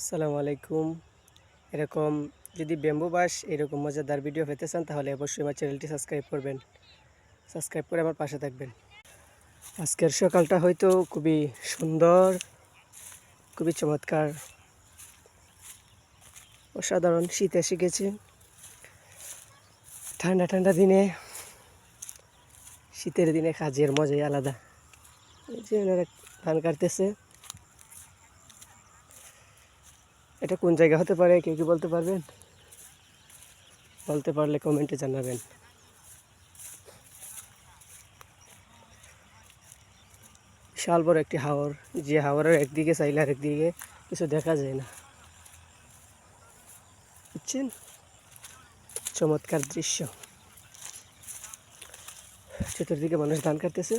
আসসালামু আলাইকুম। এরকম যদি ব্যাম্বু বাঁশ এরকম মজাদার ভিডিও পেতে চান তাহলে অবশ্যই আমার চ্যানেলটি সাবস্ক্রাইব করবেন। সাবস্ক্রাইব করে আমার পাশে থাকবেন। আজকের সকালটা হয়তো খুবই সুন্দর, খুবই চমৎকার, অসাধারণ। শীত এসে গেছে। ঠান্ডা ঠান্ডা দিনে, শীতের দিনে কাজের মজাই আলাদা। এই যে ওনারা ধান কাটতেছে। এটা কোন জায়গা হতে পারে, কেউ কি বলতে পারবেন? বলতে পারলে কমেন্টে জানাবেন। বিশাল বড় একটি হাওর, যে হাওরের একদিকে চাইলে আর একদিকে কিছু দেখা যায় না, বুঝছেন? চমৎকার দৃশ্য। চতুর্দিকে মানুষ ধান কাটতেছে।